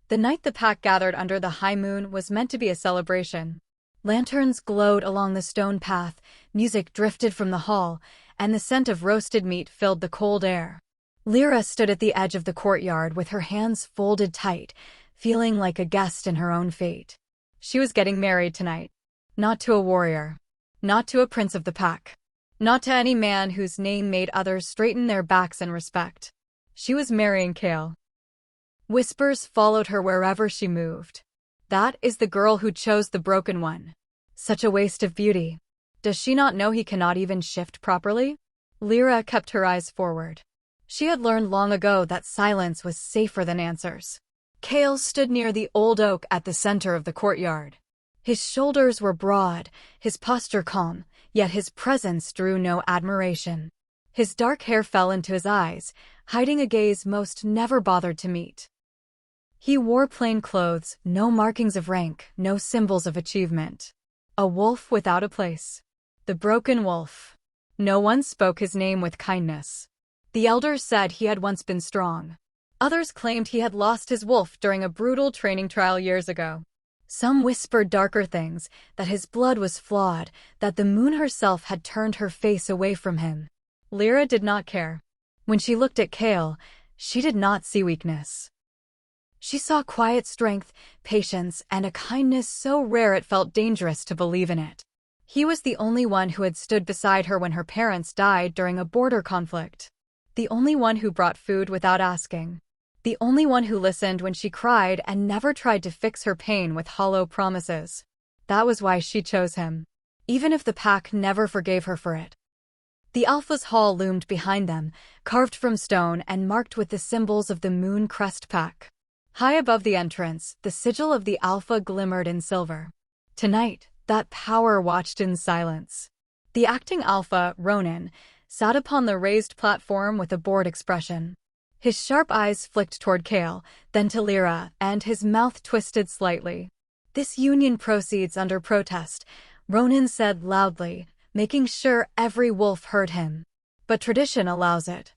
The night the pack gathered under the high moon was meant to be a celebration. Lanterns glowed along the stone path, music drifted from the hall, and the scent of roasted meat filled the cold air. Lira stood at the edge of the courtyard with her hands folded tight, feeling like a guest in her own fate. She was getting married tonight. Not to a warrior. Not to a prince of the pack. Not to any man whose name made others straighten their backs in respect. She was marrying Kael. Whispers followed her wherever she moved. That is the girl who chose the broken one. Such a waste of beauty. Does she not know he cannot even shift properly? Lira kept her eyes forward. She had learned long ago that silence was safer than answers. Kael stood near the old oak at the center of the courtyard. His shoulders were broad, his posture calm, yet his presence drew no admiration. His dark hair fell into his eyes, hiding a gaze most never bothered to meet. He wore plain clothes, no markings of rank, no symbols of achievement. A wolf without a place. The broken wolf. No one spoke his name with kindness. The elders said he had once been strong. Others claimed he had lost his wolf during a brutal training trial years ago. Some whispered darker things, that his blood was flawed, that the moon herself had turned her face away from him. Lira did not care. When she looked at Kael, she did not see weakness. She saw quiet strength, patience, and a kindness so rare it felt dangerous to believe in it. He was the only one who had stood beside her when her parents died during a border conflict. The only one who brought food without asking. The only one who listened when she cried and never tried to fix her pain with hollow promises. That was why she chose him, even if the pack never forgave her for it. The Alpha's hall loomed behind them, carved from stone and marked with the symbols of the Moon Crest pack. High above the entrance, the sigil of the Alpha glimmered in silver. Tonight, that power watched in silence. The acting Alpha, Ronan, sat upon the raised platform with a bored expression. His sharp eyes flicked toward Kael, then to Lira, and his mouth twisted slightly. "This union proceeds under protest," Ronan said loudly, making sure every wolf heard him. "But tradition allows it.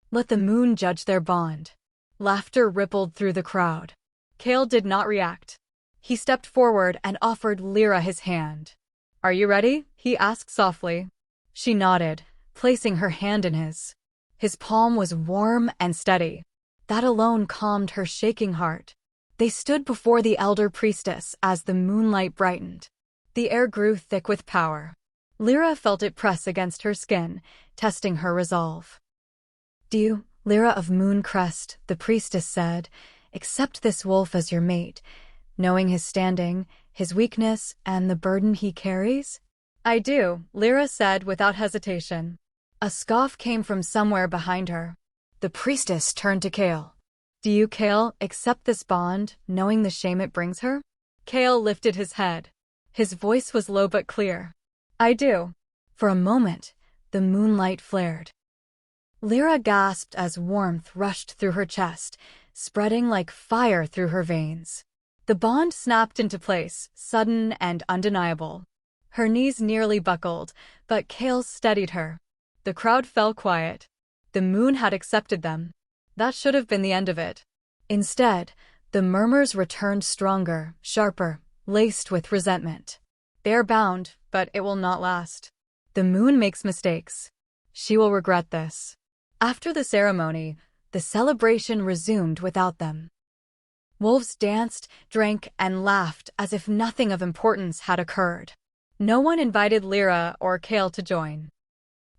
Let the moon judge their bond." Laughter rippled through the crowd. Kael did not react. He stepped forward and offered Lira his hand. "Are you ready?" he asked softly. She nodded, placing her hand in his. His palm was warm and steady. That alone calmed her shaking heart. They stood before the elder priestess as the moonlight brightened. The air grew thick with power. Lira felt it press against her skin, testing her resolve. "Do you, Lira of Moon Crest," the priestess said, "accept this wolf as your mate, knowing his standing, his weakness, and the burden he carries?" "I do," Lira said without hesitation. A scoff came from somewhere behind her. The priestess turned to Kael. "Do you, Kael, accept this bond, knowing the shame it brings her?" Kael lifted his head. His voice was low but clear. "I do." For a moment, the moonlight flared. Lira gasped as warmth rushed through her chest, spreading like fire through her veins. The bond snapped into place, sudden and undeniable. Her knees nearly buckled, but Kael steadied her. The crowd fell quiet. The moon had accepted them. That should have been the end of it. Instead, the murmurs returned stronger, sharper, laced with resentment. "They are bound, but it will not last. The moon makes mistakes. She will regret this." After the ceremony, the celebration resumed without them. Wolves danced, drank, and laughed as if nothing of importance had occurred. No one invited Lira or Kael to join.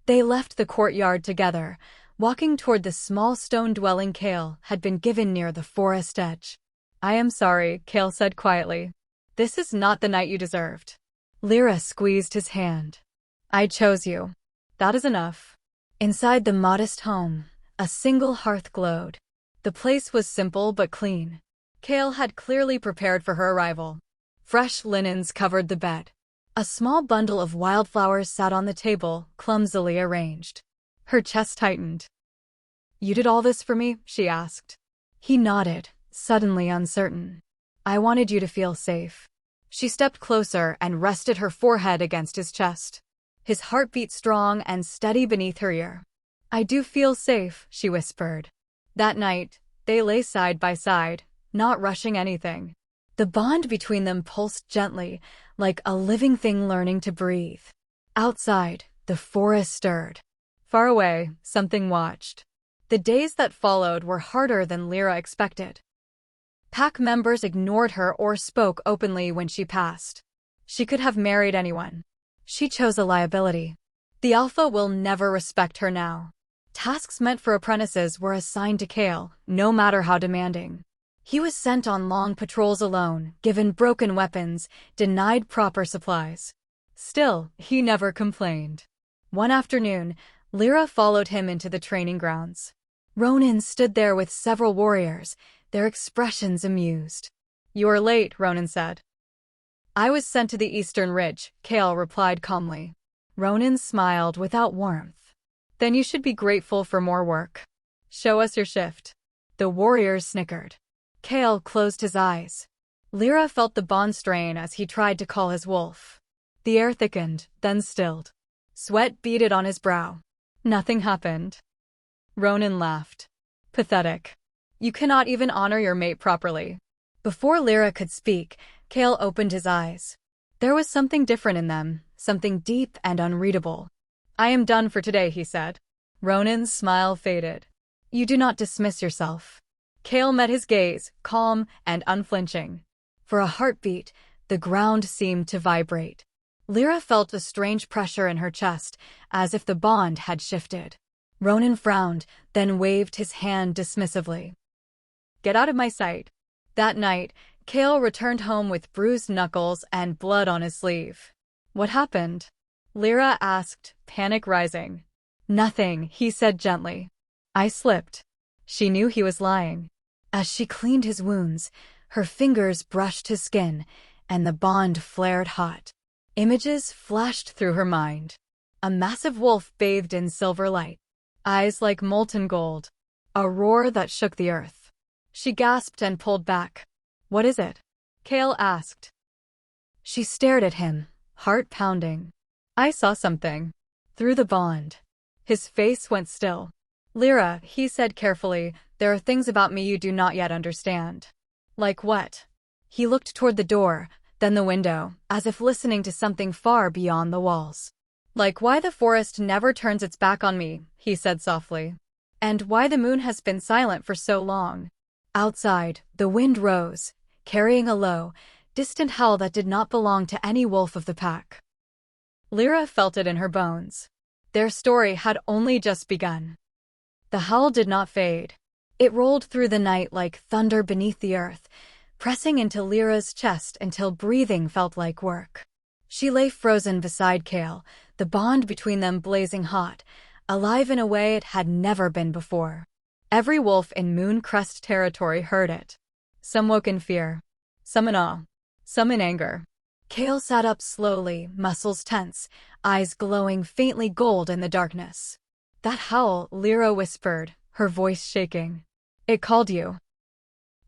They left the courtyard together, walking toward the small stone dwelling Kael had been given near the forest edge. "I am sorry," Kael said quietly. "This is not the night you deserved." Lira squeezed his hand. "I chose you. That is enough." Inside the modest home, a single hearth glowed. The place was simple but clean. Kael had clearly prepared for her arrival. Fresh linens covered the bed. A small bundle of wildflowers sat on the table, clumsily arranged. Her chest tightened. "You did all this for me?" she asked. He nodded, suddenly uncertain. "I wanted you to feel safe." She stepped closer and rested her forehead against his chest. His heart beat strong and steady beneath her ear. "I do feel safe," she whispered. That night, they lay side by side, not rushing anything. The bond between them pulsed gently, like a living thing learning to breathe. Outside, the forest stirred. Far away, something watched. The days that followed were harder than Lira expected. Pack members ignored her or spoke openly when she passed. She could have married anyone. She chose a liability. The Alpha will never respect her now. Tasks meant for apprentices were assigned to Kael, no matter how demanding. He was sent on long patrols alone, given broken weapons, denied proper supplies. Still, he never complained. One afternoon, Lira followed him into the training grounds. Ronan stood there with several warriors, their expressions amused. "You are late," Ronan said. "I was sent to the Eastern Ridge," Kael replied calmly. Ronan smiled without warmth. "Then you should be grateful for more work. Show us your shift." The warriors snickered. Kael closed his eyes. Lira felt the bond strain as he tried to call his wolf. The air thickened, then stilled. Sweat beaded on his brow. Nothing happened. Ronan laughed. "Pathetic. You cannot even honor your mate properly." Before Lira could speak, Kael opened his eyes. There was something different in them, something deep and unreadable. "I am done for today," he said. Ronan's smile faded. "You do not dismiss yourself." Kael met his gaze, calm and unflinching. For a heartbeat, the ground seemed to vibrate. Lira felt a strange pressure in her chest, as if the bond had shifted. Ronan frowned, then waved his hand dismissively. "Get out of my sight." That night, Kael returned home with bruised knuckles and blood on his sleeve. "What happened?" Lira asked, panic rising. "Nothing," he said gently. "I slipped." She knew he was lying. As she cleaned his wounds, her fingers brushed his skin, and the bond flared hot. Images flashed through her mind. A massive wolf bathed in silver light, eyes like molten gold, a roar that shook the earth. She gasped and pulled back. "What is it?" Kael asked. She stared at him, heart pounding. "I saw something." Through the bond. His face went still. "Lira," he said carefully, "there are things about me you do not yet understand." "Like what?" He looked toward the door, then the window, as if listening to something far beyond the walls. "Like why the forest never turns its back on me," he said softly. "And why the moon has been silent for so long." Outside, the wind rose, carrying a low, distant howl that did not belong to any wolf of the pack. Lira felt it in her bones. Their story had only just begun. The howl did not fade. It rolled through the night like thunder beneath the earth, pressing into Lira's chest until breathing felt like work. She lay frozen beside Kael, the bond between them blazing hot, alive in a way it had never been before. Every wolf in Moon Crest territory heard it. Some woke in fear, some in awe, some in anger. Kael sat up slowly, muscles tense, eyes glowing faintly gold in the darkness. "That howl," Lira whispered, her voice shaking. "It called you."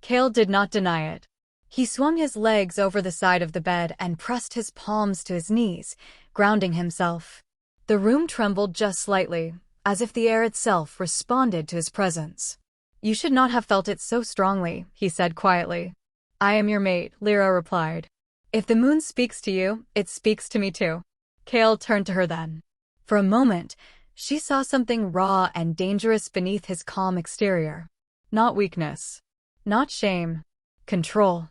Kael did not deny it. He swung his legs over the side of the bed and pressed his palms to his knees, grounding himself. The room trembled just slightly, as if the air itself responded to his presence. "You should not have felt it so strongly," he said quietly. "I am your mate," Lira replied. "If the moon speaks to you, it speaks to me too." Kael turned to her then. For a moment, she saw something raw and dangerous beneath his calm exterior. Not weakness. Not shame. Control.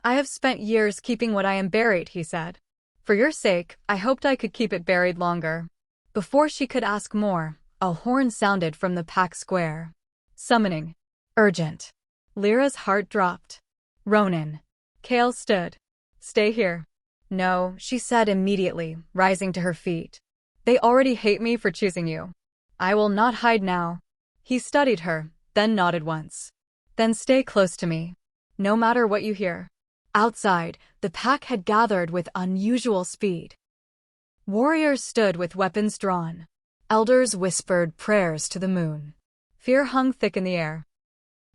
"I have spent years keeping what I am buried," he said. "For your sake, I hoped I could keep it buried longer." Before she could ask more, a horn sounded from the pack square. Summoning. Urgent. Lira's heart dropped. "Ronan." Kael stood. "Stay here." "No," she said immediately, rising to her feet. "They already hate me for choosing you. I will not hide now." He studied her, then nodded once. "Then stay close to me. No matter what you hear." Outside, the pack had gathered with unusual speed. Warriors stood with weapons drawn. Elders whispered prayers to the moon. Fear hung thick in the air.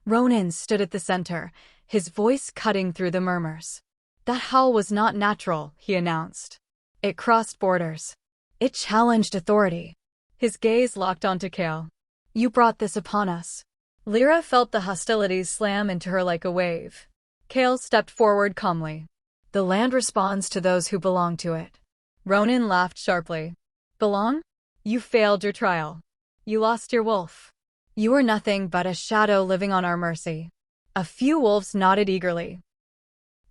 Ronan stood at the center, his voice cutting through the murmurs. "That howl was not natural," he announced. "It crossed borders. It challenged authority." His gaze locked onto Kael. "You brought this upon us." Lira felt the hostilities slam into her like a wave. Kael stepped forward calmly. The land responds to those who belong to it. Ronan laughed sharply. Belong? You failed your trial. You lost your wolf. You were nothing but a shadow living on our mercy. A few wolves nodded eagerly.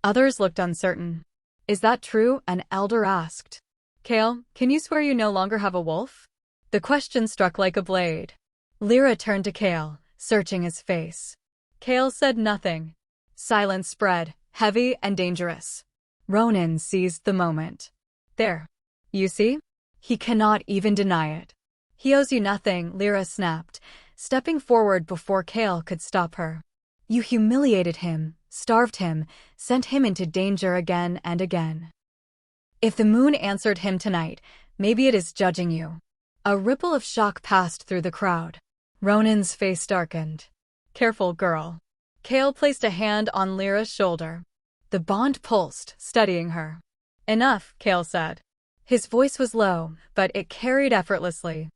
Others looked uncertain. Is that true? An elder asked. Kael, can you swear you no longer have a wolf? The question struck like a blade. Lira turned to Kael, searching his face. Kael said nothing. Silence spread, heavy and dangerous. Ronan seized the moment. There. You see? He cannot even deny it. He owes you nothing, Lira snapped, stepping forward before Kael could stop her. You humiliated him, starved him, sent him into danger again and again. If the moon answered him tonight, maybe it is judging you. A ripple of shock passed through the crowd. Ronan's face darkened. Careful, girl. Kael placed a hand on Lyra's shoulder. The bond pulsed, steadying her. Enough, Kael said. His voice was low, but it carried effortlessly.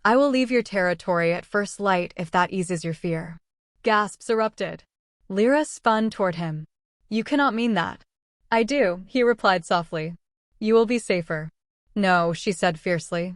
I will leave your territory at first light if that eases your fear. Gasps erupted. Lira spun toward him. You cannot mean that. I do, he replied softly. You will be safer. No, she said fiercely.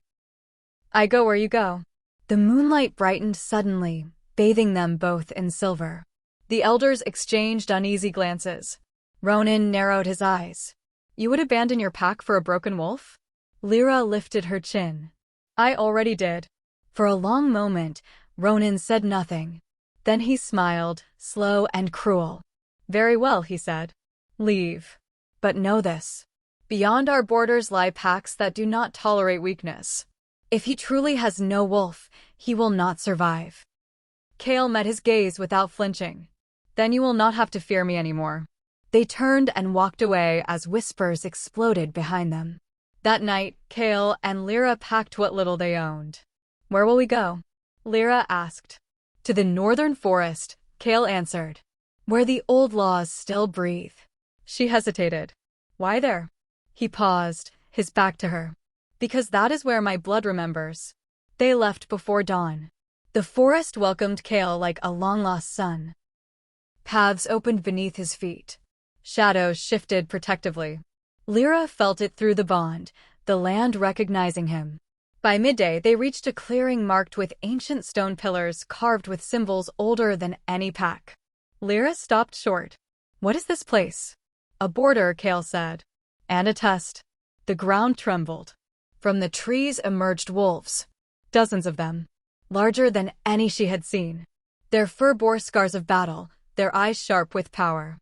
I go where you go. The moonlight brightened suddenly, bathing them both in silver. The elders exchanged uneasy glances. Ronan narrowed his eyes. You would abandon your pack for a broken wolf? Lira lifted her chin. I already did. For a long moment, Ronan said nothing. Then he smiled, slow and cruel. Very well, he said. Leave. But know this. Beyond our borders lie packs that do not tolerate weakness. If he truly has no wolf, he will not survive. Kael met his gaze without flinching. Then you will not have to fear me anymore. They turned and walked away as whispers exploded behind them. That night, Kael and Lira packed what little they owned. Where will we go? Lira asked. To the northern forest, Kael answered. Where the old laws still breathe. She hesitated. Why there? He paused, his back to her. Because that is where my blood remembers. They left before dawn. The forest welcomed Kael like a long-lost son. Paths opened beneath his feet. Shadows shifted protectively. Lira felt it through the bond, the land recognizing him. By midday, they reached a clearing marked with ancient stone pillars carved with symbols older than any pack. Lira stopped short. What is this place? A border, Kael said. And a test. The ground trembled. From the trees emerged wolves. Dozens of them. Larger than any she had seen. Their fur bore scars of battle, their eyes sharp with power.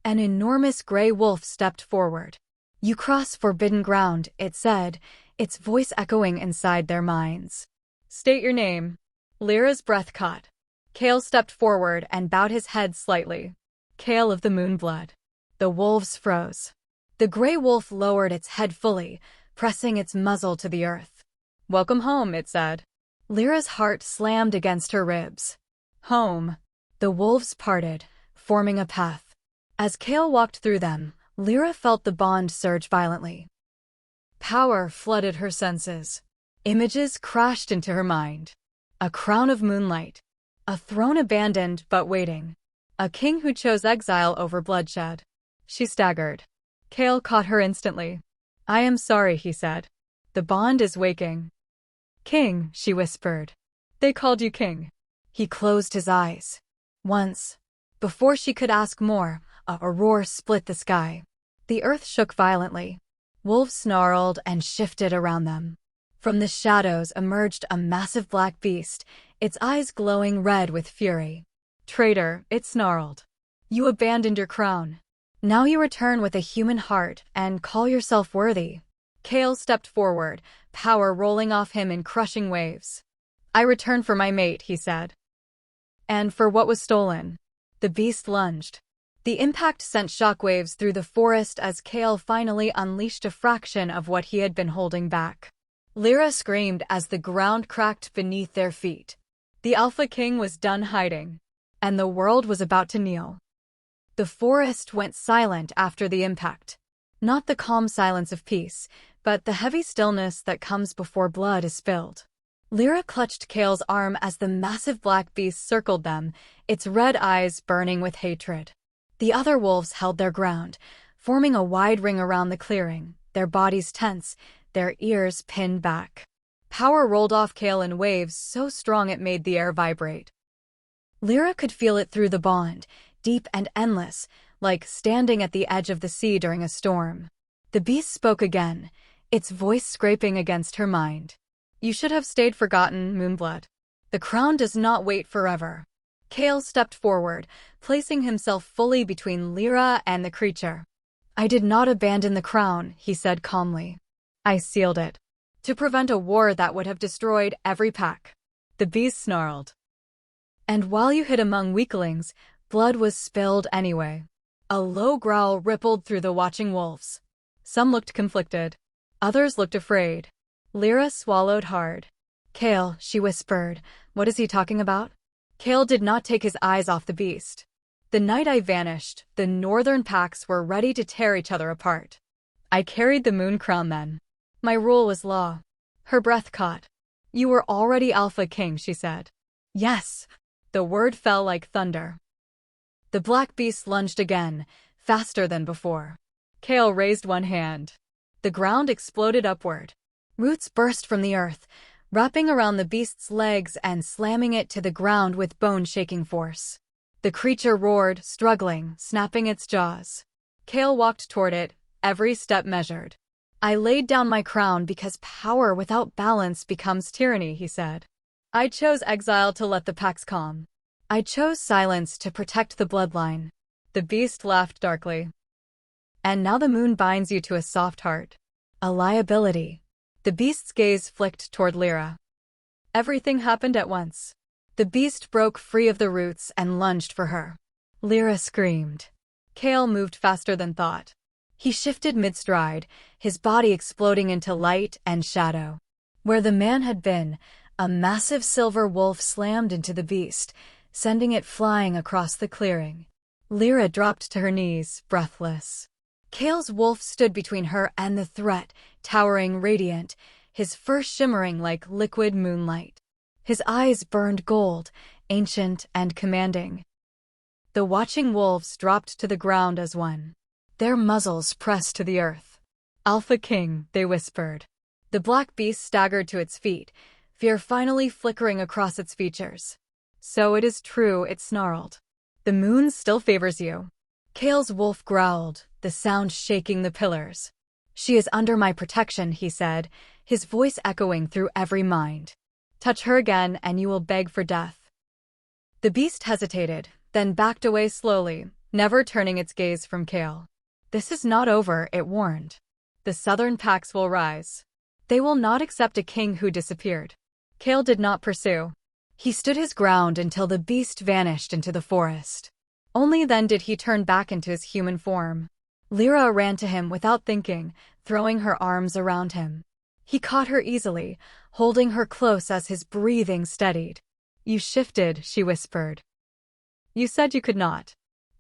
An enormous gray wolf stepped forward. You cross forbidden ground, it said, its voice echoing inside their minds. State your name. Lyra's breath caught. Kael stepped forward and bowed his head slightly. Kael of the Moonblood. The wolves froze. The gray wolf lowered its head fully, pressing its muzzle to the earth. Welcome home, it said. Lyra's heart slammed against her ribs. Home. The wolves parted, forming a path. As Kael walked through them, Lira felt the bond surge violently. Power flooded her senses. Images crashed into her mind. A crown of moonlight. A throne abandoned but waiting. A king who chose exile over bloodshed. She staggered. Kael caught her instantly. I am sorry, he said. The bond is waking. King, she whispered. They called you king. He closed his eyes. Once. Before she could ask more, a roar split the sky. The earth shook violently. Wolves snarled and shifted around them. From the shadows emerged a massive black beast, its eyes glowing red with fury. Traitor, it snarled. You abandoned your crown. Now you return with a human heart and call yourself worthy. Kael stepped forward, power rolling off him in crushing waves. I return for my mate, he said. And for what was stolen. The beast lunged. The impact sent shockwaves through the forest as Kael finally unleashed a fraction of what he had been holding back. Lira screamed as the ground cracked beneath their feet. The Alpha King was done hiding, and the world was about to kneel. The forest went silent after the impact. Not the calm silence of peace, but the heavy stillness that comes before blood is spilled. Lira clutched Kael's arm as the massive black beast circled them, its red eyes burning with hatred. The other wolves held their ground, forming a wide ring around the clearing, their bodies tense, their ears pinned back. Power rolled off Kael in waves so strong it made the air vibrate. Lira could feel it through the bond, deep and endless, like standing at the edge of the sea during a storm. The beast spoke again, its voice scraping against her mind. You should have stayed forgotten, Moonblood. The crown does not wait forever. Kael stepped forward, placing himself fully between Lira and the creature. I did not abandon the crown, he said calmly. I sealed it. To prevent a war that would have destroyed every pack. The beast snarled. And while you hid among weaklings, blood was spilled anyway. A low growl rippled through the watching wolves. Some looked conflicted. Others looked afraid. Lira swallowed hard. Kael, she whispered, what is he talking about? Kael did not take his eyes off the beast. The night I vanished, the northern packs were ready to tear each other apart. I carried the moon crown then. My rule was law. Her breath caught. You were already Alpha King, she said. Yes. The word fell like thunder. The black beast lunged again, faster than before. Kael raised one hand. The ground exploded upward. Roots burst from the earth, wrapping around the beast's legs and slamming it to the ground with bone-shaking force. The creature roared, struggling, snapping its jaws. Kael walked toward it, every step measured. I laid down my crown because power without balance becomes tyranny, he said. I chose exile to let the packs calm. I chose silence to protect the bloodline. The beast laughed darkly. And now the moon binds you to a soft heart. A liability. The beast's gaze flicked toward Lira. Everything happened at once. The beast broke free of the roots and lunged for her. Lira screamed. Kael moved faster than thought. He shifted mid-stride, his body exploding into light and shadow. Where the man had been, a massive silver wolf slammed into the beast, sending it flying across the clearing. Lira dropped to her knees, breathless. Kael's wolf stood between her and the threat, towering radiant, his fur shimmering like liquid moonlight. His eyes burned gold, ancient and commanding. The watching wolves dropped to the ground as one. Their muzzles pressed to the earth. Alpha King, they whispered. The black beast staggered to its feet, fear finally flickering across its features. So it is true, it snarled. The moon still favors you. Kael's wolf growled, the sound shaking the pillars. She is under my protection, he said, his voice echoing through every mind. Touch her again and you will beg for death. The beast hesitated, then backed away slowly, never turning its gaze from Kael. This is not over, it warned. The southern packs will rise. They will not accept a king who disappeared. Kael did not pursue. He stood his ground until the beast vanished into the forest. Only then did he turn back into his human form. Lira ran to him without thinking, throwing her arms around him. He caught her easily, holding her close as his breathing steadied. You shifted, she whispered. You said you could not.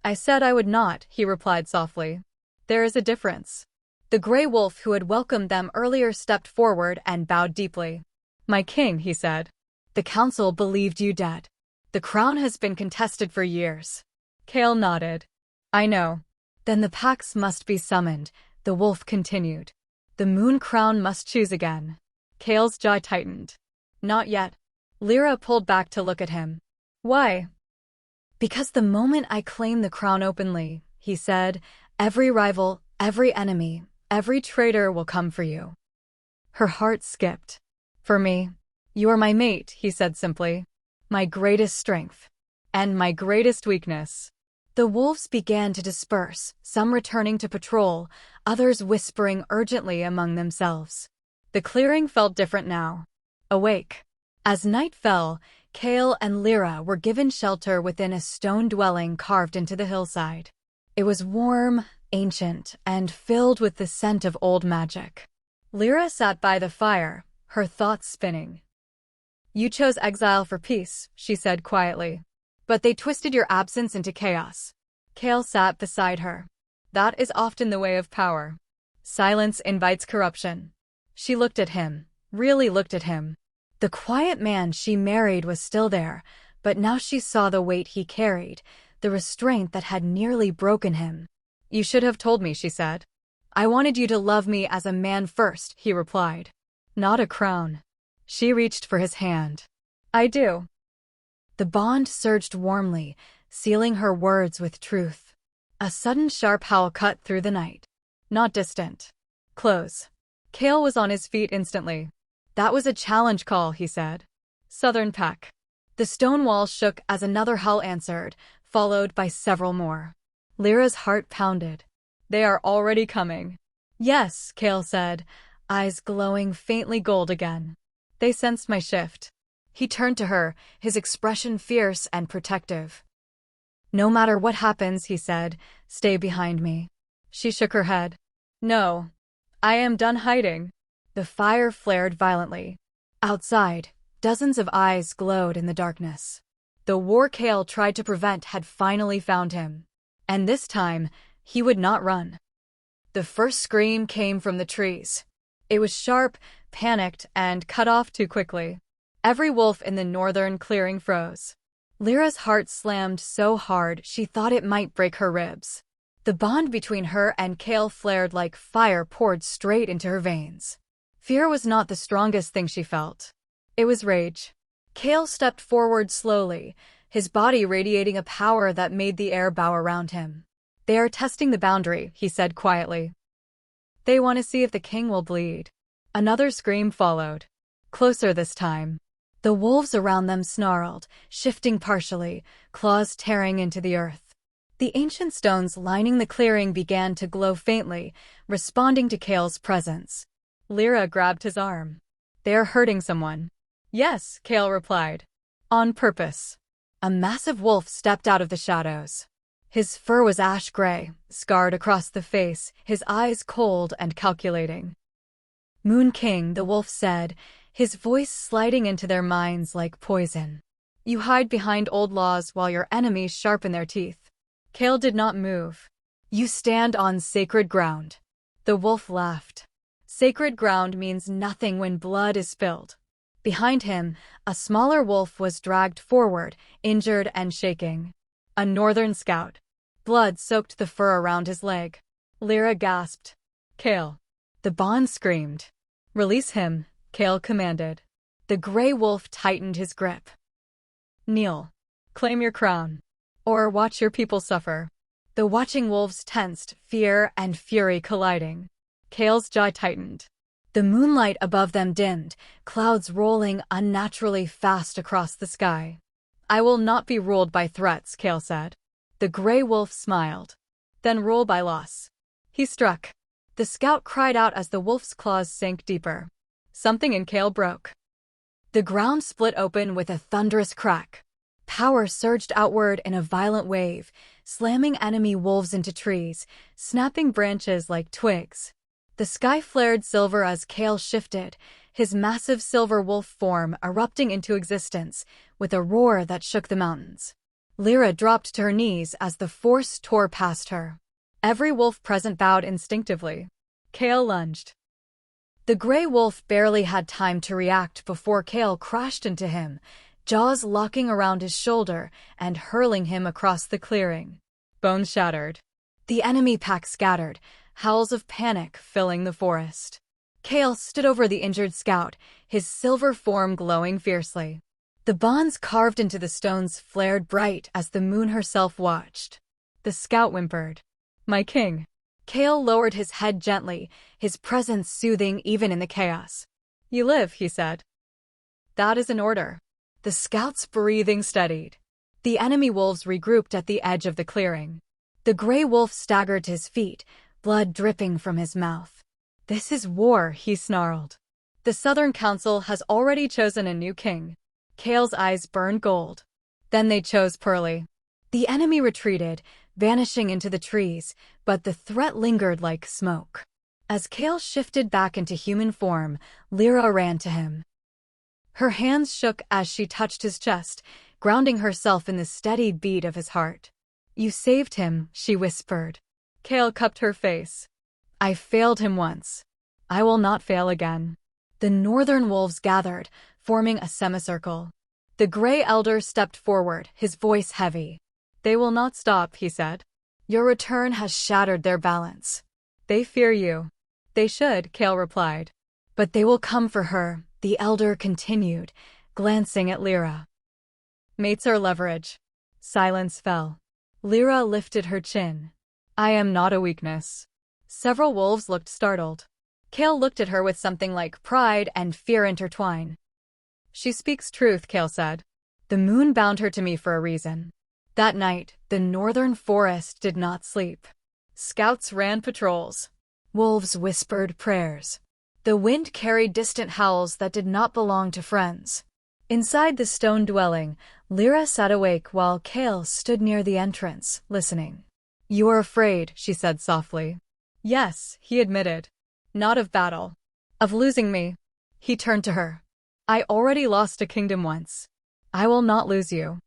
I said I would not, he replied softly. There is a difference. The gray wolf who had welcomed them earlier stepped forward and bowed deeply. My king, he said. The council believed you dead. The crown has been contested for years. Kael nodded. I know. Then the packs must be summoned, the wolf continued. The moon crown must choose again. Kael's jaw tightened. Not yet. Lira pulled back to look at him. Why? Because the moment I claim the crown openly, he said, every rival, every enemy, every traitor will come for you. Her heart skipped. For me, you are my mate, he said simply. My greatest strength. And my greatest weakness. The wolves began to disperse, some returning to patrol, others whispering urgently among themselves. The clearing felt different now. Awake. As night fell, Kael and Lira were given shelter within a stone dwelling carved into the hillside. It was warm, ancient, and filled with the scent of old magic. Lira sat by the fire, her thoughts spinning. You chose exile for peace, she said quietly. But they twisted your absence into chaos. Kael sat beside her. That is often the way of power. Silence invites corruption. She looked at him, really looked at him. The quiet man she married was still there, but now she saw the weight he carried, the restraint that had nearly broken him. "You should have told me," she said. "I wanted you to love me as a man first," he replied. "Not a crown." She reached for his hand. "I do." The bond surged warmly, sealing her words with truth. A sudden sharp howl cut through the night. Not distant. Close. Kael was on his feet instantly. "That was a challenge call," he said. "Southern Pack." The stone wall shook as another howl answered, followed by several more. Lyra's heart pounded. "They are already coming." "Yes," Kael said, eyes glowing faintly gold again. "They sensed my shift." He turned to her, his expression fierce and protective. "No matter what happens," he said, "stay behind me." She shook her head. "No. I am done hiding." The fire flared violently. Outside, dozens of eyes glowed in the darkness. The war Kael tried to prevent had finally found him. And this time, he would not run. The first scream came from the trees. It was sharp, panicked, and cut off too quickly. Every wolf in the northern clearing froze. Lyra's heart slammed so hard she thought it might break her ribs. The bond between her and Kael flared like fire poured straight into her veins. Fear was not the strongest thing she felt. It was rage. Kael stepped forward slowly, his body radiating a power that made the air bow around him. "They are testing the boundary," he said quietly. "They want to see if the king will bleed." Another scream followed. Closer this time. The wolves around them snarled, shifting partially, claws tearing into the earth. The ancient stones lining the clearing began to glow faintly, responding to Kael's presence. Lyra grabbed his arm. "They are hurting someone." "Yes," Kael replied. "On purpose." A massive wolf stepped out of the shadows. His fur was ash-gray, scarred across the face, his eyes cold and calculating. "Moon King," the wolf said, his voice sliding into their minds like poison. "You hide behind old laws while your enemies sharpen their teeth." Kael did not move. "You stand on sacred ground." The wolf laughed. "Sacred ground means nothing when blood is spilled." Behind him, a smaller wolf was dragged forward, injured and shaking. A northern scout. Blood soaked the fur around his leg. Lyra gasped. "Kael." The bond screamed. "Release him," Kael commanded. The gray wolf tightened his grip. "Kneel. Claim your crown. Or watch your people suffer." The watching wolves tensed, fear and fury colliding. Kael's jaw tightened. The moonlight above them dimmed, clouds rolling unnaturally fast across the sky. "I will not be ruled by threats," Kael said. The gray wolf smiled. "Then rule by loss." He struck. The scout cried out as the wolf's claws sank deeper. Something in Kael broke. The ground split open with a thunderous crack. Power surged outward in a violent wave, slamming enemy wolves into trees, snapping branches like twigs. The sky flared silver as Kael shifted, his massive silver wolf form erupting into existence with a roar that shook the mountains. Lyra dropped to her knees as the force tore past her. Every wolf present bowed instinctively. Kael lunged. The gray wolf barely had time to react before Kael crashed into him, jaws locking around his shoulder and hurling him across the clearing. Bones shattered. The enemy pack scattered, howls of panic filling the forest. Kael stood over the injured scout, his silver form glowing fiercely. The bonds carved into the stones flared bright as the moon herself watched. The scout whimpered. "My king." Kael lowered his head gently, his presence soothing even in the chaos. "You live," he said. "That is an order." The scout's breathing steadied. The enemy wolves regrouped at the edge of the clearing. The gray wolf staggered to his feet, blood dripping from his mouth. "This is war," he snarled. "The Southern Council has already chosen a new king." Kael's eyes burned gold. Then they chose Pearly. The enemy retreated, vanishing into the trees, but the threat lingered like smoke. As Kael shifted back into human form, Lyra ran to him. Her hands shook as she touched his chest, grounding herself in the steady beat of his heart. "You saved him," she whispered. Kael cupped her face. "I failed him once. I will not fail again." The northern wolves gathered, forming a semicircle. The Grey Elder stepped forward, his voice heavy. "They will not stop," he said. "Your return has shattered their balance. They fear you." "They should," Kael replied. "But they will come for her," the Elder continued, glancing at Lira. "Mates are leverage." Silence fell. Lira lifted her chin. "I am not a weakness." Several wolves looked startled. Kael looked at her with something like pride and fear intertwined. "She speaks truth," Kael said. "The moon bound her to me for a reason." That night, the northern forest did not sleep. Scouts ran patrols. Wolves whispered prayers. The wind carried distant howls that did not belong to friends. Inside the stone dwelling, Lira sat awake while Kael stood near the entrance, listening. "You are afraid," she said softly. "Yes," he admitted. "Not of battle. Of losing me." He turned to her. "I already lost a kingdom once. I will not lose you."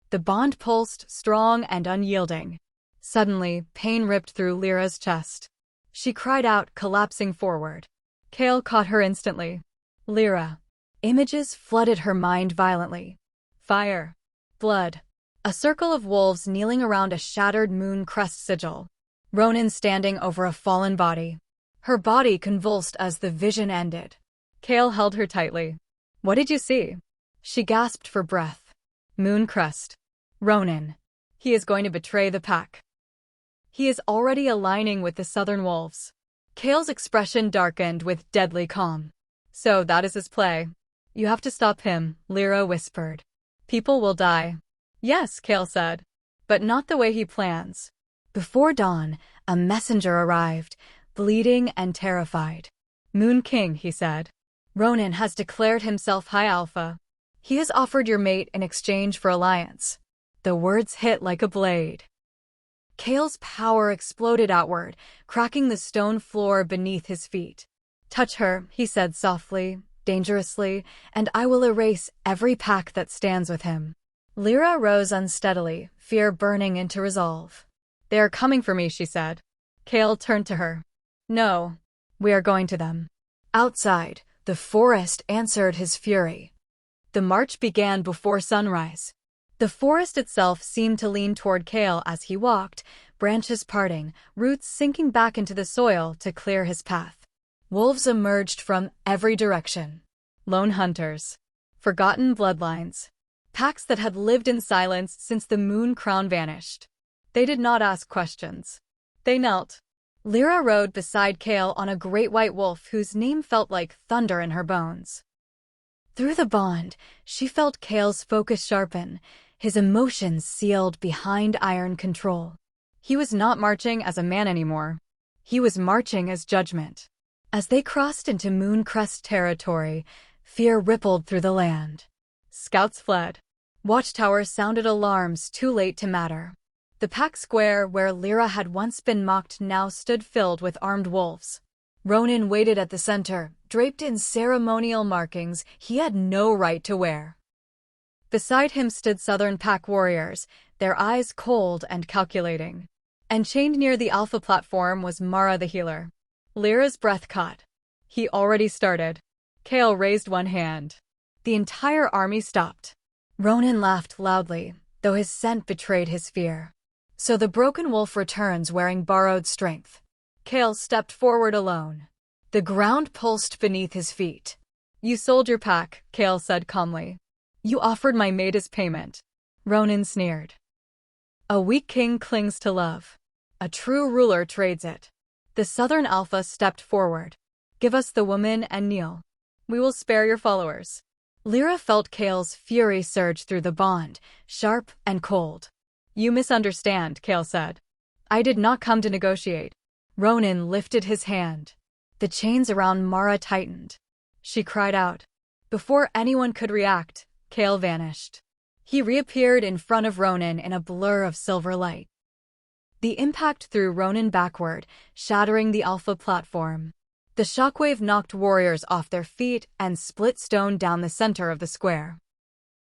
The bond pulsed, strong and unyielding. Suddenly, pain ripped through Lira's chest. She cried out, collapsing forward. Kael caught her instantly. "Lira." Images flooded her mind violently. Fire. Blood. A circle of wolves kneeling around a shattered Moon Crest sigil. Ronan standing over a fallen body. Her body convulsed as the vision ended. Kael held her tightly. "What did you see?" She gasped for breath. "Moon Crest. Ronan. He is going to betray the pack. He is already aligning with the southern wolves." Kael's expression darkened with deadly calm. "So that is his play. You have to stop him," Lira whispered. "People will die." "Yes," Kael said. "But not the way he plans." Before dawn, a messenger arrived, bleeding and terrified. "Moon King," he said. "Ronan has declared himself High Alpha. He has offered your mate in exchange for alliance." The words hit like a blade. Kael's power exploded outward, cracking the stone floor beneath his feet. "Touch her," he said softly, dangerously, "and I will erase every pack that stands with him." Lira rose unsteadily, fear burning into resolve. "They are coming for me," she said. Kael turned to her. "No, we are going to them." Outside, the forest answered his fury. The march began before sunrise. The forest itself seemed to lean toward Kael as he walked, branches parting, roots sinking back into the soil to clear his path. Wolves emerged from every direction. Lone hunters. Forgotten bloodlines. Packs that had lived in silence since the moon crown vanished. They did not ask questions. They knelt. Lira rode beside Kael on a great white wolf whose name felt like thunder in her bones. Through the bond, she felt Kael's focus sharpen, his emotions sealed behind iron control. He was not marching as a man anymore. He was marching as judgment. As they crossed into Moon Crest territory, fear rippled through the land. Scouts fled. Watchtowers sounded alarms too late to matter. The pack square where Lira had once been mocked now stood filled with armed wolves. Ronan waited at the center, draped in ceremonial markings he had no right to wear. Beside him stood southern pack warriors, their eyes cold and calculating. And chained near the Alpha platform was Mara the healer. Lira's breath caught. He already started. Kael raised one hand. The entire army stopped. Ronan laughed loudly, though his scent betrayed his fear. So the broken wolf returns wearing borrowed strength. Kael stepped forward alone. The ground pulsed beneath his feet. "You sold your pack," Kael said calmly. "You offered my mate as payment." Ronan sneered. "A weak king clings to love. A true ruler trades it." The Southern Alpha stepped forward. "Give us the woman and kneel. We will spare your followers." Lira felt Kael's fury surge through the bond, sharp and cold. "You misunderstand," Kael said. "I did not come to negotiate." Ronan lifted his hand. The chains around Mara tightened. She cried out. Before anyone could react, Kael vanished. He reappeared in front of Ronan in a blur of silver light. The impact threw Ronan backward, shattering the Alpha platform. The shockwave knocked warriors off their feet and split stone down the center of the square.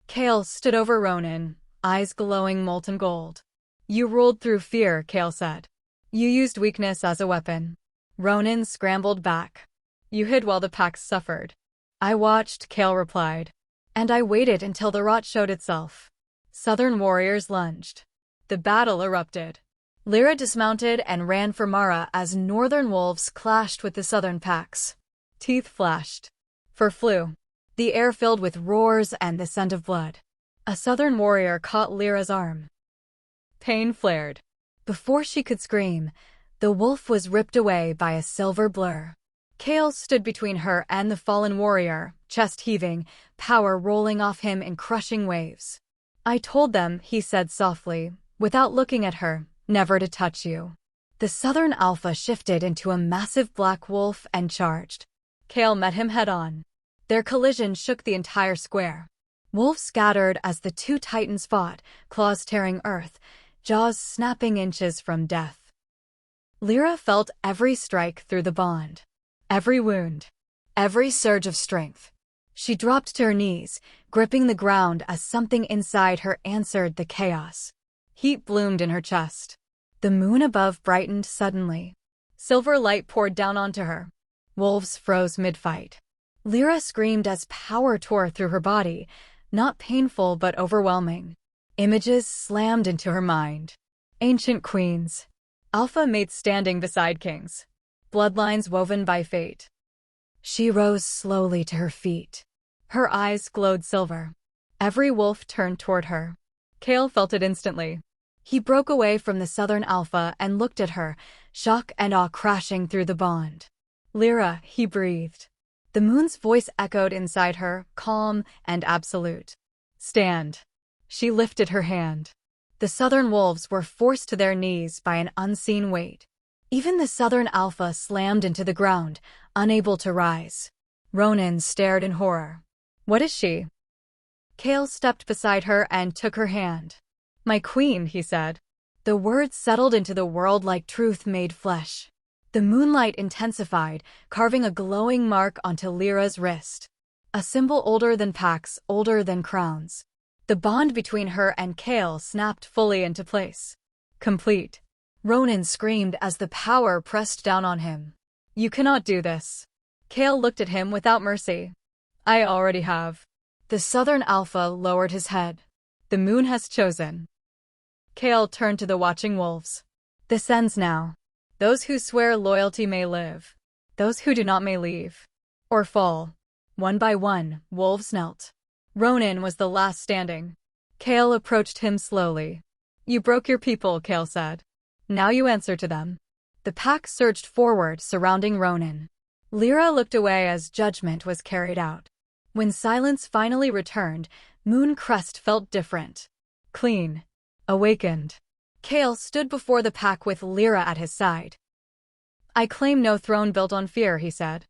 Kael stood over Ronan, eyes glowing molten gold. "You ruled through fear," Kael said. "You used weakness as a weapon." Ronan scrambled back. "You hid while the pack suffered. I watched, Kael replied. And I waited until the rot showed itself. Southern warriors lunged. The battle erupted. Lira dismounted and ran for Mara as northern wolves clashed with the southern packs. Teeth flashed. Fur flew. The air filled with roars and the scent of blood. A southern warrior caught Lira's arm. Pain flared. Before she could scream, the wolf was ripped away by a silver blur. Kael stood between her and the fallen warrior, chest heaving, power rolling off him in crushing waves. I told them, he said softly, without looking at her, never to touch you. The southern alpha shifted into a massive black wolf and charged. Kael met him head-on. Their collision shook the entire square. Wolves scattered as the two titans fought, claws tearing earth, jaws snapping inches from death. Lira felt every strike through the bond. Every wound. Every surge of strength. She dropped to her knees, gripping the ground as something inside her answered the chaos. Heat bloomed in her chest. The moon above brightened suddenly. Silver light poured down onto her. Wolves froze mid-fight. Lira screamed as power tore through her body, not painful but overwhelming. Images slammed into her mind. Ancient queens. Alpha mates standing beside kings. Bloodlines woven by fate. She rose slowly to her feet. Her eyes glowed silver. Every wolf turned toward her. Kael felt it instantly. He broke away from the southern alpha and looked at her, shock and awe crashing through the bond. Lira, he breathed. The moon's voice echoed inside her, calm and absolute. Stand. She lifted her hand. The southern wolves were forced to their knees by an unseen weight. Even the southern alpha slammed into the ground, unable to rise. Ronan stared in horror. What is she? Kael stepped beside her and took her hand. My queen, he said. The words settled into the world like truth made flesh. The moonlight intensified, carving a glowing mark onto Lira's wrist. A symbol older than packs, older than crowns. The bond between her and Kael snapped fully into place. Complete. Ronan screamed as the power pressed down on him. You cannot do this. Kael looked at him without mercy. I already have. The southern alpha lowered his head. The moon has chosen. Kael turned to the watching wolves. This ends now. Those who swear loyalty may live. Those who do not may leave. Or fall. One by one, wolves knelt. Ronan was the last standing. Kael approached him slowly. You broke your people, Kael said. Now you answer to them. The pack surged forward, surrounding Ronan. Lira looked away as judgment was carried out. When silence finally returned, Moon Crest felt different. Clean. Awakened. Kael stood before the pack with Lira at his side. I claim no throne built on fear, he said.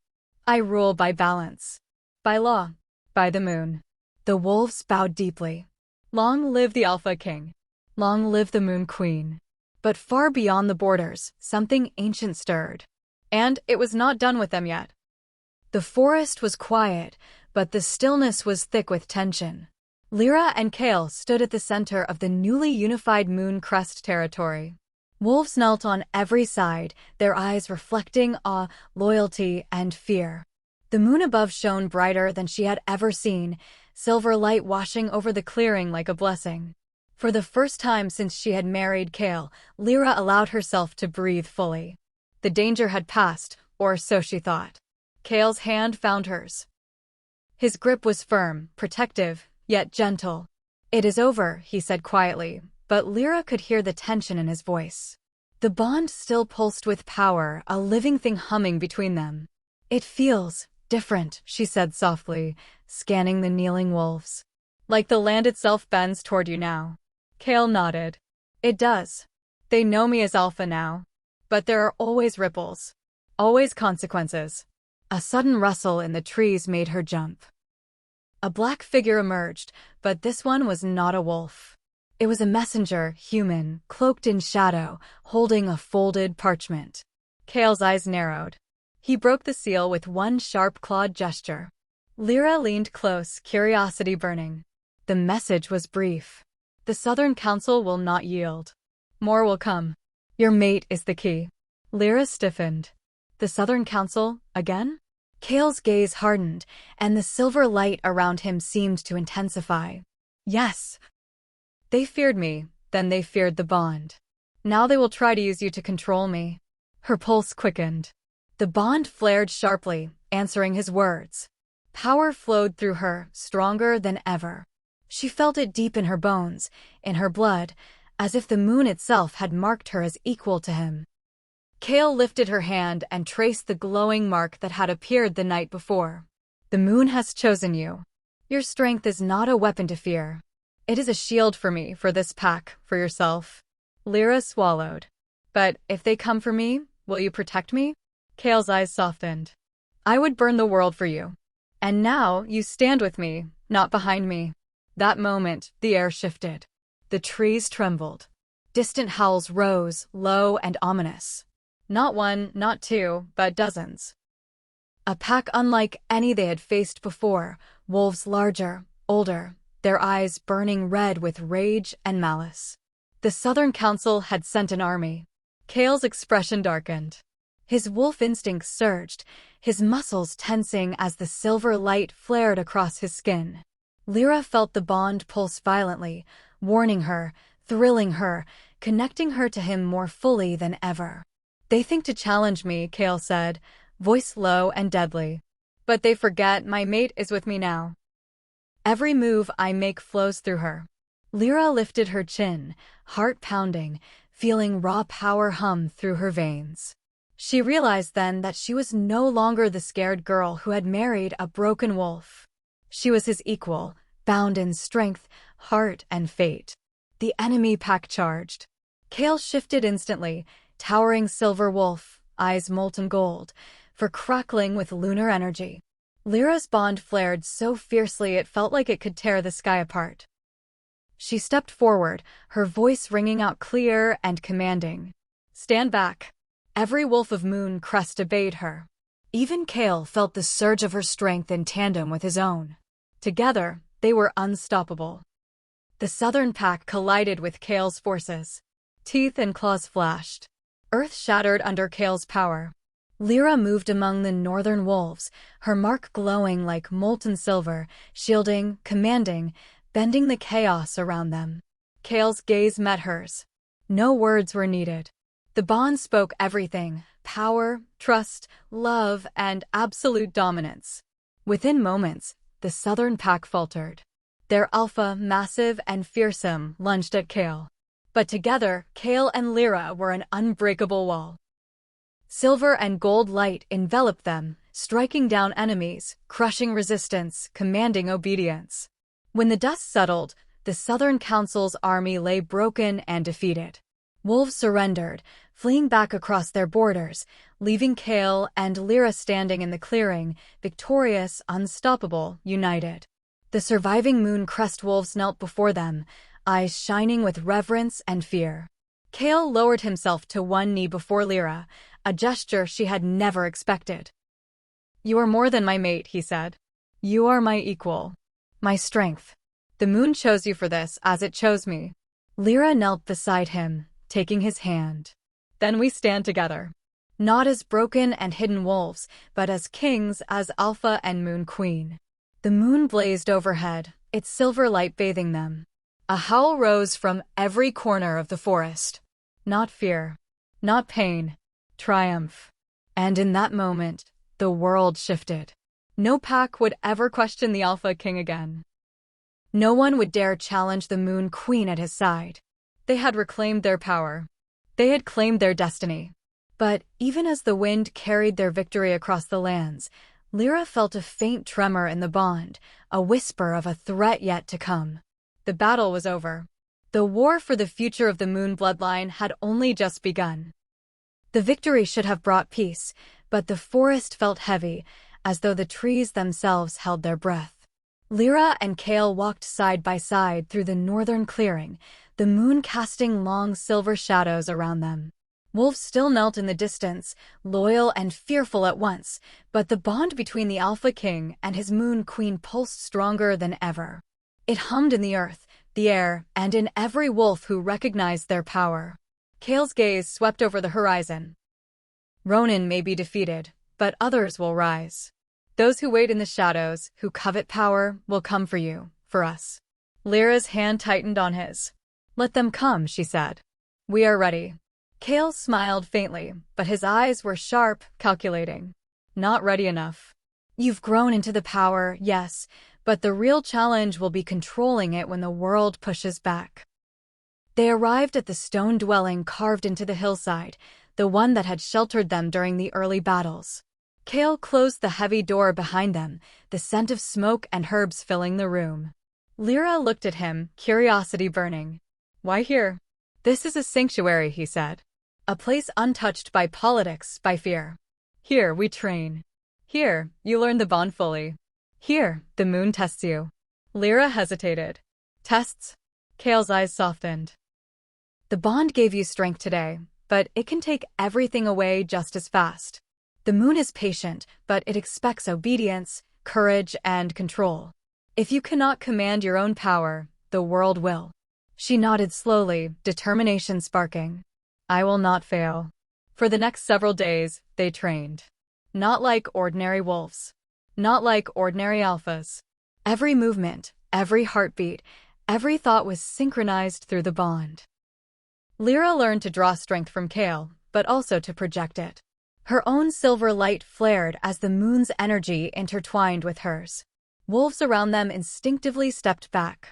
I rule by balance. By law. By the moon. The wolves bowed deeply. Long live the Alpha King. Long live the Moon Queen. But far beyond the borders, something ancient stirred. And it was not done with them yet. The forest was quiet, but the stillness was thick with tension. Lira and Kael stood at the center of the newly unified Moon Crest territory. Wolves knelt on every side, their eyes reflecting awe, loyalty, and fear. The moon above shone brighter than she had ever seen, silver light washing over the clearing like a blessing. For the first time since she had married Kael, Lira allowed herself to breathe fully. The danger had passed, or so she thought. Kael's hand found hers. His grip was firm, protective, yet gentle. It is over, he said quietly, but Lira could hear the tension in his voice. The bond still pulsed with power, a living thing humming between them. It feels different, she said softly, scanning the kneeling wolves. Like the land itself bends toward you now. Kael nodded. It does. They know me as Alpha now. But there are always ripples. Always consequences. A sudden rustle in the trees made her jump. A black figure emerged, but this one was not a wolf. It was a messenger, human, cloaked in shadow, holding a folded parchment. Kael's eyes narrowed. He broke the seal with one sharp clawed gesture. Lira leaned close, curiosity burning. The message was brief. The Southern Council will not yield. More will come. Your mate is the key. Lira stiffened. The Southern Council, again? Kael's gaze hardened, and the silver light around him seemed to intensify. Yes. They feared me, then they feared the bond. Now they will try to use you to control me. Her pulse quickened. The bond flared sharply, answering his words. Power flowed through her, stronger than ever. She felt it deep in her bones, in her blood, as if the moon itself had marked her as equal to him. Kael lifted her hand and traced the glowing mark that had appeared the night before. The moon has chosen you. Your strength is not a weapon to fear. It is a shield for me, for this pack, for yourself. Lira swallowed. But if they come for me, will you protect me? Kael's eyes softened. I would burn the world for you. And now you stand with me, not behind me. That moment, the air shifted. The trees trembled. Distant howls rose, low and ominous. Not one, not two, but dozens. A pack unlike any they had faced before, wolves larger, older, their eyes burning red with rage and malice. The Southern Council had sent an army. Kael's expression darkened. His wolf instincts surged, his muscles tensing as the silver light flared across his skin. Lira felt the bond pulse violently, warning her, thrilling her, connecting her to him more fully than ever. They think to challenge me, Kael said, voice low and deadly. But they forget my mate is with me now. Every move I make flows through her. Lira lifted her chin, heart pounding, feeling raw power hum through her veins. She realized then that she was no longer the scared girl who had married a broken wolf. She was his equal, bound in strength, heart, and fate. The enemy pack charged. Kael shifted instantly, towering silver wolf, eyes molten gold, for crackling with lunar energy. Lira's bond flared so fiercely it felt like it could tear the sky apart. She stepped forward, her voice ringing out clear and commanding. Stand back. Every wolf of Moon Crest obeyed her. Even Kael felt the surge of her strength in tandem with his own. Together, they were unstoppable. The southern pack collided with Kael's forces. Teeth and claws flashed. Earth shattered under Kael's power. Lira moved among the northern wolves, her mark glowing like molten silver, shielding, commanding, bending the chaos around them. Kael's gaze met hers. No words were needed. The bond spoke everything: power, trust, love, and absolute dominance. Within moments, the southern pack faltered. Their alpha, massive and fearsome, lunged at Kael. But together, Kael and Lira were an unbreakable wall. Silver and gold light enveloped them, striking down enemies, crushing resistance, commanding obedience. When the dust settled, the Southern Council's army lay broken and defeated. Wolves surrendered, fleeing back across their borders, leaving Kael and Lira standing in the clearing, victorious, unstoppable, united. The surviving Moon Crest wolves knelt before them, eyes shining with reverence and fear. Kael lowered himself to one knee before Lira, a gesture she had never expected. You are more than my mate, he said. You are my equal. My strength. The moon chose you for this, as it chose me. Lira knelt beside him, taking his hand. Then we stand together. Not as broken and hidden wolves, but as kings, as Alpha and Moon Queen. The moon blazed overhead, its silver light bathing them. A howl rose from every corner of the forest. Not fear. Not pain. Triumph. And in that moment, the world shifted. No pack would ever question the Alpha King again. No one would dare challenge the Moon Queen at his side. They had reclaimed their power. They had claimed their destiny. But even as the wind carried their victory across the lands, Lira felt a faint tremor in the bond, a whisper of a threat yet to come. The battle was over. The war for the future of the Moon bloodline had only just begun. The victory should have brought peace, but the forest felt heavy, as though the trees themselves held their breath. Lira and Kael walked side by side through the northern clearing, the moon casting long silver shadows around them. Wolves still knelt in the distance, loyal and fearful at once, but the bond between the Alpha King and his Moon Queen pulsed stronger than ever. It hummed in the earth, the air, and in every wolf who recognized their power. Kael's gaze swept over the horizon. Ronin may be defeated, but others will rise. Those who wait in the shadows, who covet power, will come for you, for us. Lyra's hand tightened on his. Let them come, she said. We are ready. Kael smiled faintly, but his eyes were sharp, calculating. Not ready enough. You've grown into the power, yes, but the real challenge will be controlling it when the world pushes back. They arrived at the stone dwelling carved into the hillside, the one that had sheltered them during the early battles. Kael closed the heavy door behind them, the scent of smoke and herbs filling the room. Lyra looked at him, curiosity burning. Why here? This is a sanctuary, he said. A place untouched by politics, by fear. Here, we train. Here, you learn the bond fully. Here, the moon tests you. Lyra hesitated. Tests? Kael's eyes softened. The bond gave you strength today, but it can take everything away just as fast. The moon is patient, but it expects obedience, courage, and control. If you cannot command your own power, the world will. She nodded slowly, determination sparking. I will not fail. For the next several days, they trained. Not like ordinary wolves. Not like ordinary alphas. Every movement, every heartbeat, every thought was synchronized through the bond. Lyra learned to draw strength from Kael, but also to project it. Her own silver light flared as the moon's energy intertwined with hers. Wolves around them instinctively stepped back.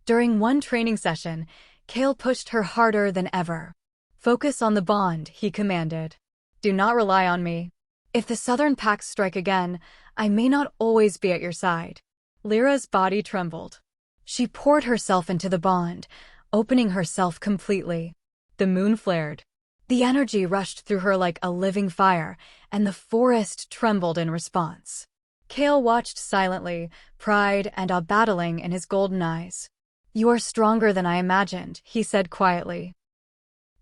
During one training session, Kael pushed her harder than ever. Focus on the bond, he commanded. Do not rely on me. If the southern packs strike again, I may not always be at your side. Lyra's body trembled. She poured herself into the bond, opening herself completely. The moon flared. The energy rushed through her like a living fire, and the forest trembled in response. Kael watched silently, pride and awe battling in his golden eyes. You are stronger than I imagined, he said quietly.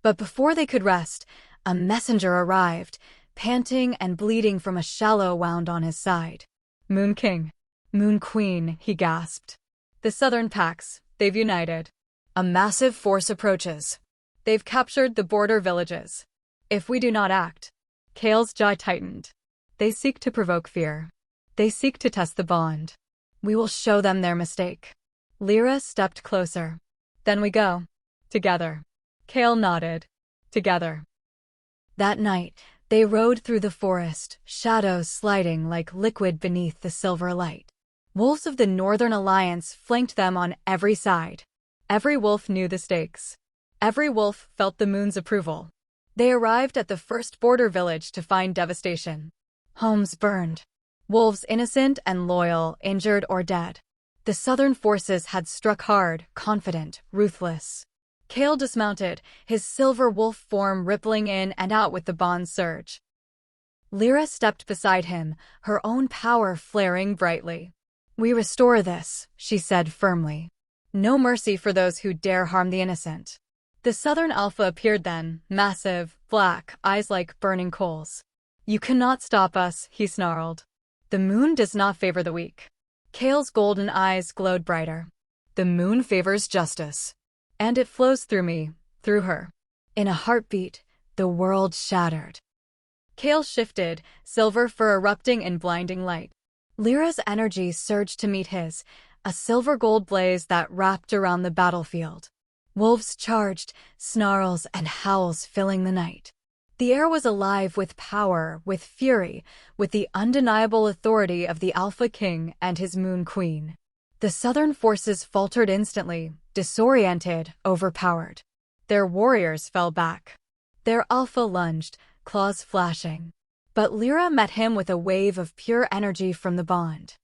But before they could rest, a messenger arrived, panting and bleeding from a shallow wound on his side. Moon King. Moon Queen, he gasped. The southern packs, they've united. A massive force approaches. They've captured the border villages. If we do not act. Kael's jaw tightened. They seek to provoke fear. They seek to test the bond. We will show them their mistake. Lyra stepped closer. Then we go. Together. Kael nodded. Together. That night, they rode through the forest, shadows sliding like liquid beneath the silver light. Wolves of the Northern Alliance flanked them on every side. Every wolf knew the stakes. Every wolf felt the moon's approval. They arrived at the first border village to find devastation. Homes burned. Wolves innocent and loyal, injured or dead. The southern forces had struck hard, confident, ruthless. Kael dismounted, his silver wolf form rippling in and out with the bond's surge. Lyra stepped beside him, her own power flaring brightly. We restore this, she said firmly. No mercy for those who dare harm the innocent. The southern alpha appeared then, massive, black, eyes like burning coals. You cannot stop us, he snarled. The moon does not favor the weak. Kael's golden eyes glowed brighter. The moon favors justice. And it flows through me, through her. In a heartbeat, the world shattered. Kael shifted, silver fur erupting in blinding light. Lyra's energy surged to meet his, a silver-gold blaze that wrapped around the battlefield. Wolves charged, snarls and howls filling the night. The air was alive with power, with fury, with the undeniable authority of the Alpha King and his Moon Queen. The southern forces faltered instantly, disoriented, overpowered. Their warriors fell back. Their alpha lunged, claws flashing. But Lyra met him with a wave of pure energy from the bond.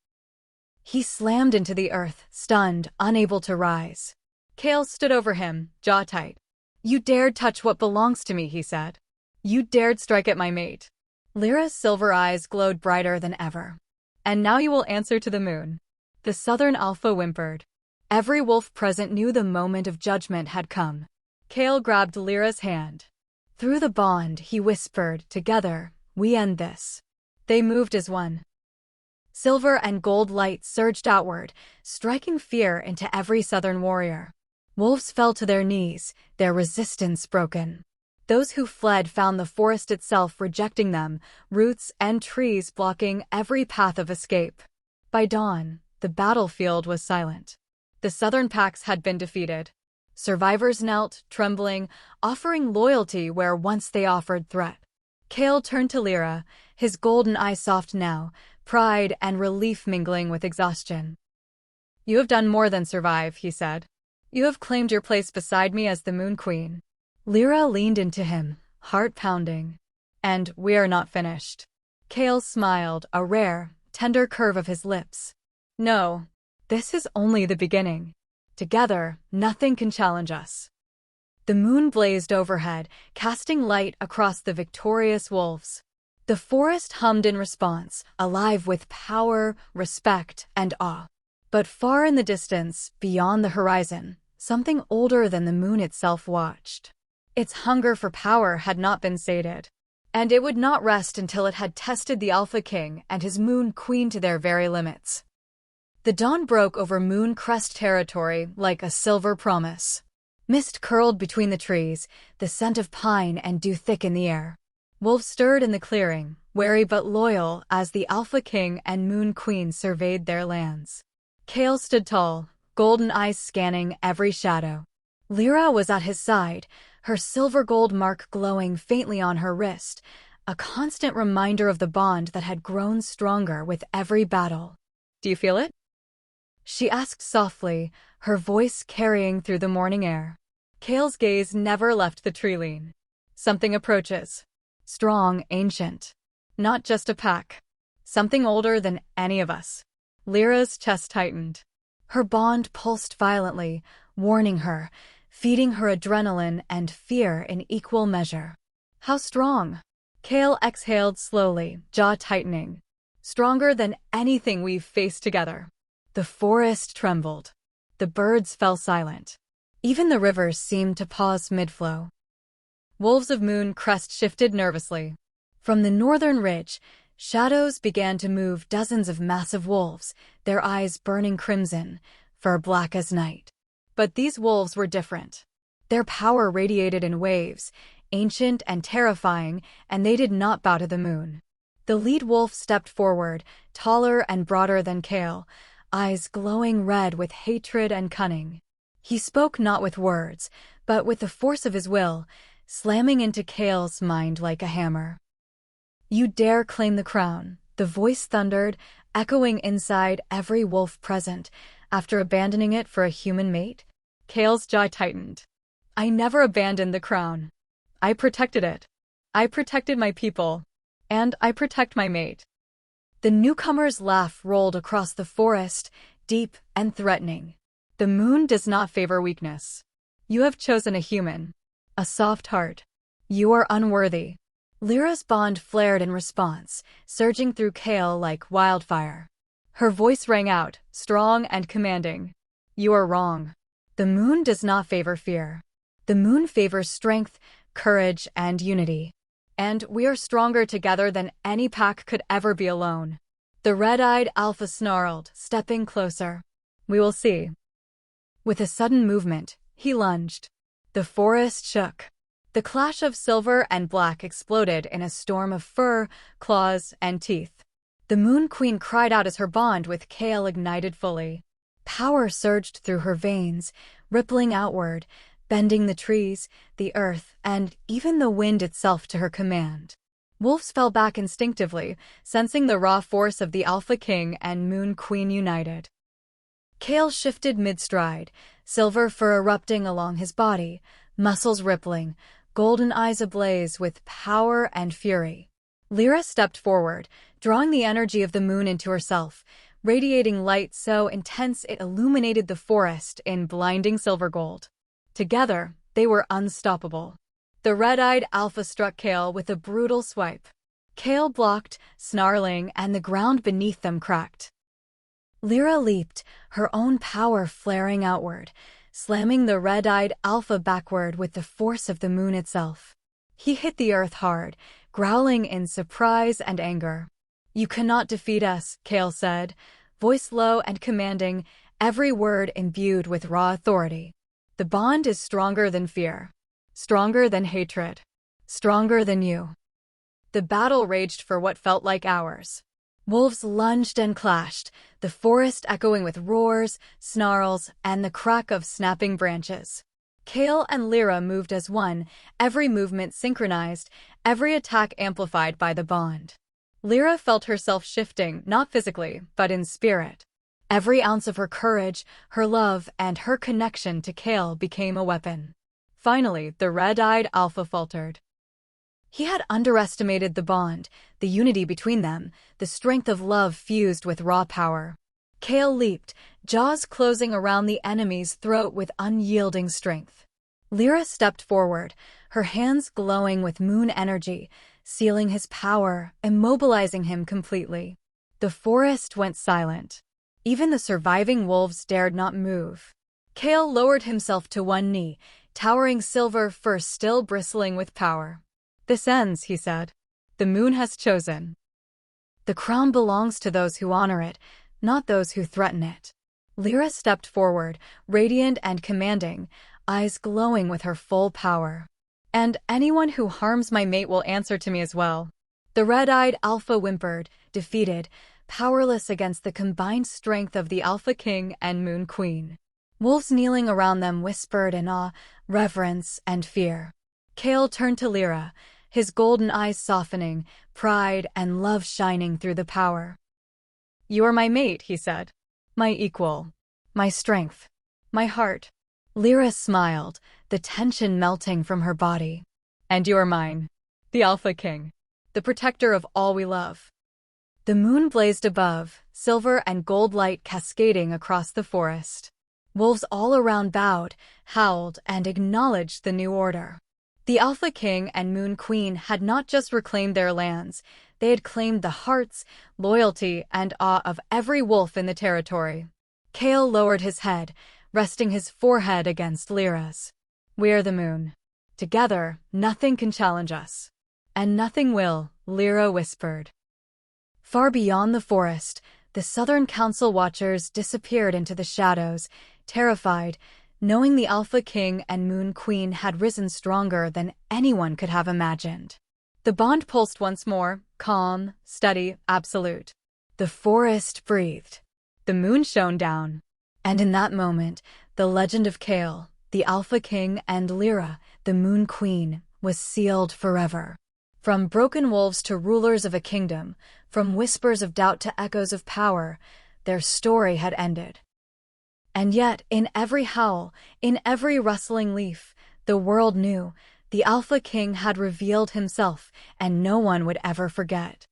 He slammed into the earth, stunned, unable to rise. Kael stood over him, jaw tight. You dared touch what belongs to me, he said. You dared strike at my mate. Lyra's silver eyes glowed brighter than ever. And now you will answer to the moon. The southern alpha whimpered. Every wolf present knew the moment of judgment had come. Kael grabbed Lyra's hand. Through the bond, he whispered, together, we end this. They moved as one. Silver and gold light surged outward, striking fear into every southern warrior. Wolves fell to their knees, their resistance broken. Those who fled found the forest itself rejecting them, roots and trees blocking every path of escape. By dawn, the battlefield was silent. The southern packs had been defeated. Survivors knelt, trembling, offering loyalty where once they offered threat. Kael turned to Lira, his golden eye soft now, pride and relief mingling with exhaustion. "You have done more than survive," he said. "You have claimed your place beside me as the Moon Queen." Lira leaned into him, heart pounding. "And we are not finished." Kael smiled, a rare, tender curve of his lips. "No, this is only the beginning. Together, nothing can challenge us." The moon blazed overhead, casting light across the victorious wolves. The forest hummed in response, alive with power, respect, and awe. But far in the distance, beyond the horizon, something older than the moon itself watched. Its hunger for power had not been sated, and it would not rest until it had tested the Alpha King and his Moon Queen to their very limits. The dawn broke over Moon Crest territory like a silver promise. Mist curled between the trees, the scent of pine and dew thick in the air. Wolves stirred in the clearing, wary but loyal as the Alpha King and Moon Queen surveyed their lands. Kael stood tall, golden eyes scanning every shadow. Lira was at his side, her silver gold mark glowing faintly on her wrist, a constant reminder of the bond that had grown stronger with every battle. "Do you feel it?" she asked softly, her voice carrying through the morning air. Kael's gaze never left the tree-line. "Something approaches. Strong, ancient. Not just a pack. Something older than any of us." Lira's chest tightened. Her bond pulsed violently, warning her, feeding her adrenaline and fear in equal measure. "How strong?" Kael exhaled slowly, jaw tightening. "Stronger than anything we've faced together." The forest trembled. The birds fell silent. Even the rivers seemed to pause mid-flow. Wolves of Moon Crest shifted nervously. From the northern ridge, shadows began to move, dozens of massive wolves, their eyes burning crimson, fur black as night. But these wolves were different. Their power radiated in waves, ancient and terrifying, and they did not bow to the moon. The lead wolf stepped forward, taller and broader than Kael, eyes glowing red with hatred and cunning. He spoke not with words, but with the force of his will, slamming into Kael's mind like a hammer. "You dare claim the crown," the voice thundered, echoing inside every wolf present, "after abandoning it for a human mate?" Kael's jaw tightened. "I never abandoned the crown. I protected it. I protected my people. And I protect my mate." The newcomer's laugh rolled across the forest, deep and threatening. "The moon does not favor weakness. You have chosen a human. A soft heart. You are unworthy." Lira's bond flared in response, surging through Kael like wildfire. Her voice rang out, strong and commanding. "You are wrong. The moon does not favor fear. The moon favors strength, courage, and unity. And we are stronger together than any pack could ever be alone." The red-eyed alpha snarled, stepping closer. "We will see." With a sudden movement, he lunged. The forest shook. The clash of silver and black exploded in a storm of fur, claws, and teeth. The Moon Queen cried out as her bond with Kael ignited fully. Power surged through her veins, rippling outward, bending the trees, the earth, and even the wind itself to her command. Wolves fell back instinctively, sensing the raw force of the Alpha King and Moon Queen united. Kael shifted mid-stride, silver fur erupting along his body, muscles rippling, golden eyes ablaze with power and fury. Lira stepped forward, drawing the energy of the moon into herself, radiating light so intense it illuminated the forest in blinding silver gold. Together, they were unstoppable. The red-eyed alpha struck Kael with a brutal swipe. Kael blocked, snarling, and the ground beneath them cracked. Lira leaped, her own power flaring outward, slamming the red-eyed alpha backward with the force of the moon itself. He hit the earth hard, growling in surprise and anger. "You cannot defeat us," Kael said, voice low and commanding, every word imbued with raw authority. "The bond is stronger than fear, stronger than hatred." Stronger than you. The battle raged for what felt like hours. Wolves lunged and clashed, the forest echoing with roars, snarls, and the crack of snapping branches. Kael and Lira moved as one, every movement synchronized, every attack amplified by the bond. Lira felt herself shifting, not physically, but in spirit. Every ounce of her courage, her love, and her connection to Kael became a weapon. Finally, the red-eyed alpha faltered. He had underestimated the bond, the unity between them, the strength of love fused with raw power. Kael leaped, jaws closing around the enemy's throat with unyielding strength. Lira stepped forward, her hands glowing with moon energy, sealing his power, immobilizing him completely. The forest went silent. Even the surviving wolves dared not move. Kael lowered himself to one knee, towering silver fur still bristling with power. "This ends," he said. "The moon has chosen. The crown belongs to those who honor it, not those who threaten it." Lira stepped forward, radiant and commanding, eyes glowing with her full power. "And anyone who harms my mate will answer to me as well." The red-eyed alpha whimpered, defeated, powerless against the combined strength of the Alpha King and Moon Queen. Wolves kneeling around them whispered in awe, reverence, and fear. Kael turned to Lira, his golden eyes softening, pride and love shining through the power. "You are my mate," he said. "My equal. My strength. My heart." Lira smiled, the tension melting from her body. "And you are mine. The Alpha King. The protector of all we love." The moon blazed above, silver and gold light cascading across the forest. Wolves all around bowed, howled, and acknowledged the new order. The Alpha King and Moon Queen had not just reclaimed their lands, they had claimed the hearts, loyalty, and awe of every wolf in the territory. Kael lowered his head, resting his forehead against Lira's. "We are the moon. Together, nothing can challenge us." "And nothing will," Lira whispered. Far beyond the forest, the Southern Council watchers disappeared into the shadows, terrified, knowing the Alpha King and Moon Queen had risen stronger than anyone could have imagined. The bond pulsed once more, calm, steady, absolute. The forest breathed. The moon shone down. And in that moment, the legend of Kael, the Alpha King, and Lira, the Moon Queen, was sealed forever. From broken wolves to rulers of a kingdom, from whispers of doubt to echoes of power, their story had ended. And yet, in every howl, in every rustling leaf, the world knew the Alpha King had revealed himself, and no one would ever forget.